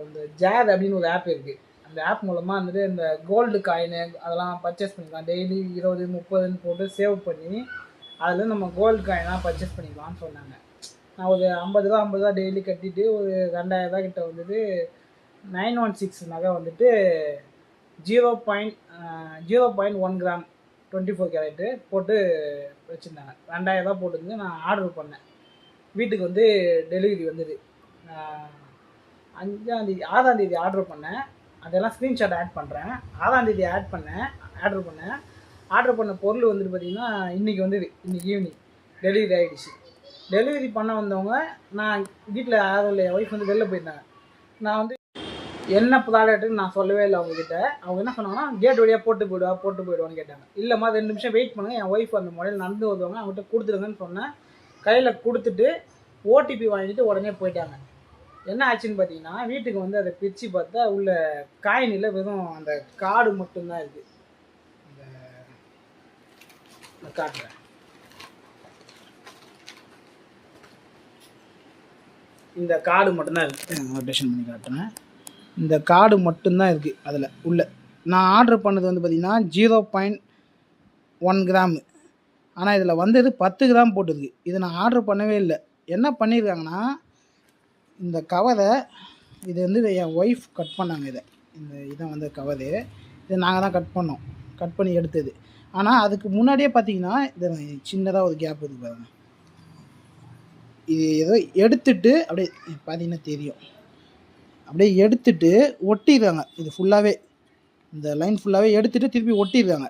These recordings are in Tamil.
இந்த ஜேர் அப்படின்னு ஒரு ஆப் இருக்குது. அந்த ஆப் மூலமாக வந்துட்டு இந்த கோல்டு காயினு அதெல்லாம் பர்ச்சேஸ் பண்ணிக்கலாம். டெய்லி 20 30ன்னு போட்டு சேவ் பண்ணி அதில் நம்ம கோல்டு காயினாக பர்ச்சேஸ் பண்ணிக்கலாம்னு சொன்னாங்க. நான் ஒரு 50 ரூபா 50 ரூபா டெய்லி கட்டிட்டு ஒரு 2000 ரூபா கிட்ட வந்துட்டு 916 நகை வந்துட்டு 0.1 கிராம் 24 கேரட்டு போட்டு வச்சுருந்தாங்க. 2000 ரூபா போட்டுருந்து நான் ஆர்டர் பண்ணேன். வீட்டுக்கு வந்து டெலிவரி வந்தது. 5ஆந்தேதி 6ஆந்தேதி ஆர்டர் பண்ணேன். அதெல்லாம் ஸ்க்ரீன்ஷாட் ஆட் பண்ணுறேன். 6ஆந்தேதி ஆர்டர் பண்ணேன். ஆர்டர் பண்ண பொருள் வந்துட்டு பார்த்திங்கன்னா இன்றைக்கி வந்தது. இன்றைக்கி ஈவினிங் டெலிவரி ஆகிடுச்சு. டெலிவரி பண்ண வந்தவங்க நான் வீட்டில் யாரும் இல்லை, என் ஒய்ஃப் வந்து வெளில போயிருந்தாங்க. நான் வந்து என்ன ப்ராடக்ட்டுன்னு நான் சொல்லவே இல்லை அவங்கக்கிட்ட. அவங்க என்ன சொன்னாங்கன்னா கேட் வழியாக போட்டு போயிடுவான்னு கேட்டாங்க. இல்லைம்மா 2 நிமிஷம் வெயிட் பண்ணுங்கள், என் ஒய்ஃப் அந்த முறையில் நடந்து வருவாங்க, அவங்ககிட்ட கொடுத்துருங்கன்னு சொன்னேன். கையில் கொடுத்துட்டு ஓடிபி வாங்கிட்டு உடனே போயிட்டாங்க. என்ன ஆச்சுன்னு பார்த்தீங்கன்னா வீட்டுக்கு வந்து அதை பிரித்து பார்த்தா உள்ள காயினில் வெறும் அந்த கார்டு மட்டும்தான் இருக்குது. இந்த காட்டுறேன். இந்த கார்டு மட்டும்தான் இருக்குது. ரொட்டேஷன் பண்ணி காட்டுறேன். இந்த கார்டு மட்டும்தான் இருக்குது அதில் உள்ள. நான் ஆர்டர் பண்ணது வந்து பார்த்திங்கன்னா 0.1 கிராமு. ஆனால் இதில் வந்தது 10 கிராம் போட்டுருக்கு. இதை நான் ஆர்டர் பண்ணவே இல்லை. என்ன பண்ணியிருக்காங்கன்னா இந்த கவரை இது வந்து என் ஒய்ஃப் கட் பண்ணாங்க. இதை வந்து கவரு இதை நாங்கள் தான் கட் பண்ணோம். கட் பண்ணி எடுத்தது. ஆனால் அதுக்கு முன்னாடியே பார்த்தீங்கன்னா இது சின்னதாக ஒரு கேப் இருக்குது பாருங்கள். இது ஏதோ எடுத்துட்டு அப்படியே பார்த்தீங்கன்னா தெரியும். அப்படியே எடுத்துட்டு ஒட்டிடுறாங்க. இது ஃபுல்லாகவே இந்த லைன் ஃபுல்லாகவே எடுத்துகிட்டு திருப்பி ஒட்டிடுறாங்க.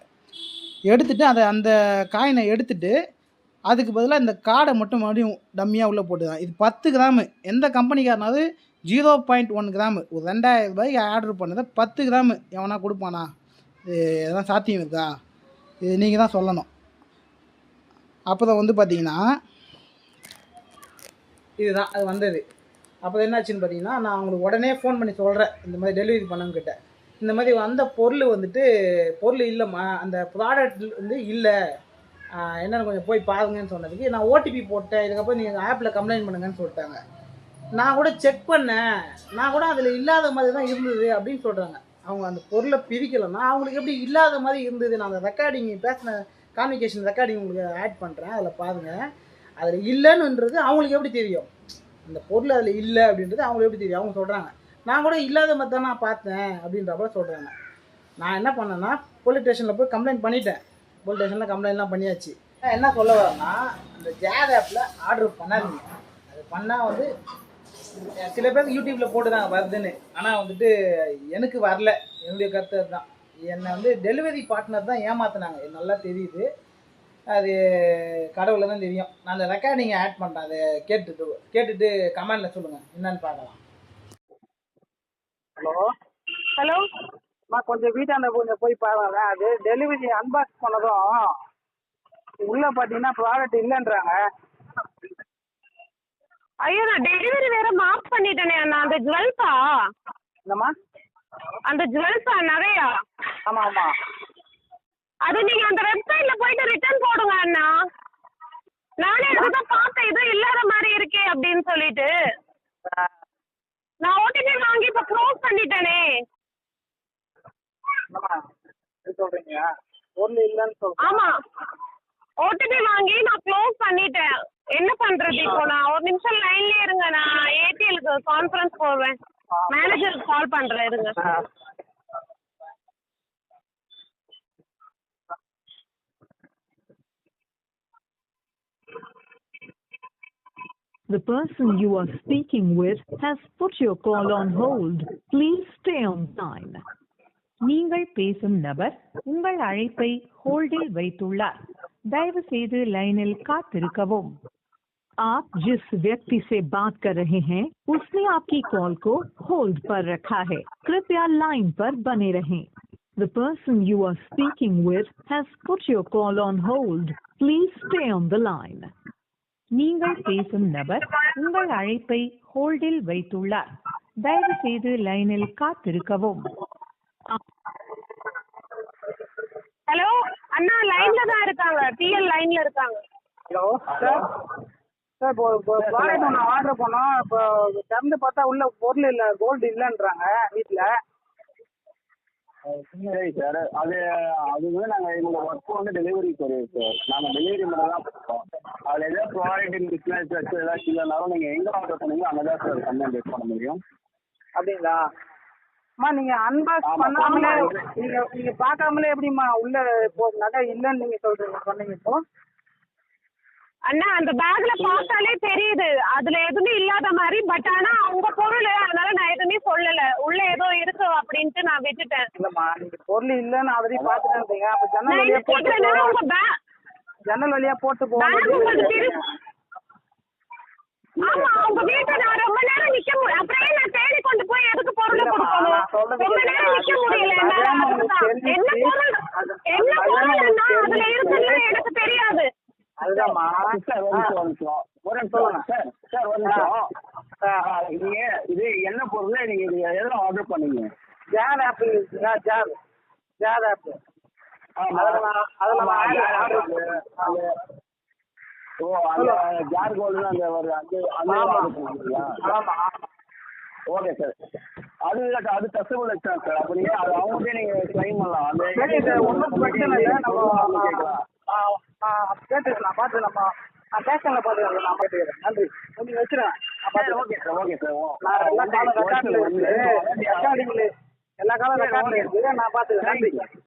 எடுத்துகிட்டு அந்த காயினை எடுத்துகிட்டு அதுக்கு பதிலாக இந்த கார்டை மட்டும் மறுபடியும் டம்மியாக உள்ளே போட்டுதான். இது 10 கிராமு. எந்த கம்பெனிக்காரனாவது 0.1 கிராமு ஒரு 2000 ரூபாய்க்கு ஆர்டர் பண்ணதை 10 கிராமு எவனா கொடுப்பானா? இது எதனா சாத்தியம் இருக்கா? இது நீங்கள் தான் சொல்லணும். அப்போ தான் வந்து பார்த்தீங்கன்னா இதுதான் அது வந்தது. அப்போ என்னாச்சுன்னு பார்த்தீங்கன்னா நான் அவங்களுக்கு உடனே ஃபோன் பண்ணி சொல்கிறேன், இந்த மாதிரி டெலிவரி பண்ணவங்கிட்ட இந்த மாதிரி வந்த பொருள் வந்துட்டு பொருள் இல்லைம்மா, அந்த ப்ராடக்ட் வந்து இல்லை, என்னென்னு கொஞ்சம் போய் பாருங்கன்னு சொன்னதுக்கு நான் ஓடிபி போட்டேன், இதுக்கப்புறம் நீங்கள் ஆப்பில் கம்ப்ளைண்ட் பண்ணுங்கன்னு சொல்லிட்டாங்க. நான் கூட செக் பண்ணேன், நான் கூட அதில் இல்லாத மாதிரி தான் இருந்தது அப்படின்னு சொல்கிறாங்க. அவங்க அந்த பொருளை பிரிக்கலைன்னா அவங்களுக்கு எப்படி இல்லாத மாதிரி இருந்தது? நான் அந்த ரெக்கார்டிங் பேசின கான்வர்சேஷன் ரெக்கார்டிங் உங்களுக்கு ஆட் பண்ணுறேன், அதில் பாருங்கள். அதில் இல்லைன்னுன்றது அவங்களுக்கு எப்படி தெரியும்? அந்த பொருள் அதில் இல்லை அப்படின்றது அவங்களுக்கு எப்படி தெரியும்? அவங்க சொல்கிறாங்க நான் கூட இல்லாத மாதிரி தான் நான் பார்த்தேன் அப்படின்றப்ப சொல்கிறாங்க. நான் என்ன பண்ணேன்னா போலீஸ் ஸ்டேஷனில் போய் கம்ப்ளைண்ட் பண்ணிட்டேன். போலீஸ் ஸ்டேஷனில் கம்ப்ளைண்ட்லாம் பண்ணியாச்சு. என்ன சொல்ல வரேன்னா அந்த ஜேர் ஆப்பில் ஆர்டர் பண்ணாதீங்க. அது பண்ணால் வந்து சில பேர் யூடியூப்பில் போட்டுதாங்க வருதுன்னு, ஆனால் வந்துட்டு எனக்கு வரல. என்னுடைய கருத்து அதுதான். என்னை வந்து டெலிவரி பார்ட்னர் தான் ஏமாத்தினாங்க, எனக்கு நல்லா தெரியுது. அது கடவுளை தான் தெரியும். நான் அந்த ரெக்கார்டிங் ஆட் பண்ணுறேன், அதை கேட்டுட்டு கமெண்டில் சொல்லுங்கள் என்னன்னு பார்க்கலாம். ஹலோ நான் கொஞ்சம் வீட்டாண்ட கொஞ்சம் போய் பாருங்க. அது டெலிவரி அன்பாக்ஸ் பண்ணதும் உள்ளே பார்த்தீங்கன்னா ப்ராடக்ட் இல்லைன்றாங்க. ஐயோ, நான் டெலிவரி வேற மார்க் பண்ணிட்டேனே அண்ணா. அந்த ஜுவல்ஸா? என்னம்மா? அந்த ஜுவல்ஸா நகையா? ஆமாம் ஆமாம். அது நீங்கள் அந்த வெப்சைட்ல போயிட்டு ரிட்டர்ன் போடுங்க அண்ணா. நானே அதுதான் பார்த்தேன், இது இல்லாத மாதிரி இருக்கே அப்படின்னு சொல்லிட்டு. நான் ஓடிபி வாங்கி இப்போ க்ளோஸ் பண்ணிட்டேனே. சொல்றீங்க பொருள் இல்லைன்னு சொல்றேன். ஆமா, ஓடிபி வாங்கி நான் க்ளோஸ் பண்ணிட்டேன். என்ன பண்றது இப்போ? நான் ஒரு நிமிஷம் லைன்லயே இருங்க, நான் ஏடிஎலுக்கு கான்ஃபரன்ஸ் போவேன், மேனேஜருக்கு கால் பண்றேன் இருங்க. The person you are speaking with has put your call on hold. Please stay on line. நீங்கள் பேசும் நபர் உங்கள் அழைப்பை ஹோல்டில் வைத்துள்ளார். தயவு செய்து லைனில் காத்திருக்கவும். आप जिस व्यक्ति से बात कर रहे हैं उसने आपकी कॉल को होल्ड पर रखा है. कृपया लाइन पर बने रहें. The person you are speaking with has put your call on hold. Please stay on the line. நீங்கள் பேசும் நபர் உங்கள் அழைப்பை ஹோல்டில் வைத்துள்ளார். தயவு செய்து லைனில் காத்திருக்கவும். ஹலோ அண்ணா, லைன்ல தான் இருக்காங்க, டிஎல் லைன்ல இருக்காங்க. ஹலோ சார், சார் இப்போ ப்ராடக்ட் ஒன்று ஆர்டர் பண்ணோம். இப்போ திறந்து பார்த்தா உள்ள பொருள் இல்லை, கோல்டு இல்லைன்றாங்க வீட்டில். சரி சார், அது வந்து நாங்கள் எங்களோட ஒர்க் வந்து டெலிவரி கொரியர் சார். நாங்கள் டெலிவரி மட்டும் தான் பண்ணுறோம். அதில் ஏதாவது ப்ராடக்ட் மிஸ்மேட்ச் வச்சு ஏதாச்சும் இல்லைனாலும் நீங்கள் எங்கே ஆர்டர் பண்ணீங்களோ அங்கே தான் சார் கம்ப்ளைண்ட் ரைஸ் பண்ண முடியும். அப்படிங்களா? அம்மா நீங்கள் அன்பாக்ஸ் பண்ணாமலே நீங்கள் பார்க்காமலே எப்படிம்மா உள்ள இப்போ நகை இல்லைன்னு நீங்கள் சொன்னீங்க இப்போ? அண்ணா அந்த பேக்ல பார்த்தாலே தெரியுது அதுல எதுவுமே இல்லாத மாதிரி. பட் ஆனா அவங்க பொருள், அதனால நான் எதுவுமே சொல்லல. உள்ள ஏதோ இருக்கு அப்படின்ட்டு நான் விட்டுட்டேன். இல்லம்மா, நீங்க பொருள் இல்லைன்னு ஆல்ரெடி பார்த்துட்டேன். அப்ப நான் என்ன கேக்குறேன்னா, உங்க ஜன்னல் வழியா போட்டு பேக் உங்களுக்கு போக. ஆமா, உங்க வீட்டை நான் ரொம்ப நேரம் நிக்க முடியும். அப்படியே நான் தேடி கொண்டு போய் எதுக்கு பொருளை கொடுக்கணும்? ரொம்ப நேரம் நிக்க முடியல என்னால. அதுதான் என்ன பொருள் அதுல இருக்குன்னு எனக்கு தெரியாது. அதுதான்மா சார் ஒரு நிமிஷம் ஒரு நிமிஷம் சார். சார் ஒரு நிமிஷம். நீங்க இது என்ன பொருள், நீங்க இது எதில் ஆர்டர் பண்ணீங்க? ஜார் ஆப்பிள் இருக்குங்களா? Jar apple. ஓ, அந்த ஜார் கோல்டு அந்த ஒரு ஆமா. Okay sir. அது கஸ்டமர் எக்ஸ்ட்ரா சார். அப்போ நீங்கள் அது அவங்கள்ட்டே நீங்கள் கிளைம் பண்ணலாம். அந்த சரி சார், ஒன்றும் பிரச்சனை இல்லை. நம்ம கேட்கலாம். கேட்டுக்கலாம், பார்த்து நம்ம பேஷனில் பார்த்துக்கலாம். நான் பார்த்துக்கிறேன். நன்றி. நீங்கள் வச்சுருங்க. Okay sir. Okay sir. நான் எல்லா காலம் ரெக்கார்டில் இருக்குது. எல்லா காலம் ரெக்கார்டில் இருக்குது. நான் பார்த்துக்கிறேன். நன்றி.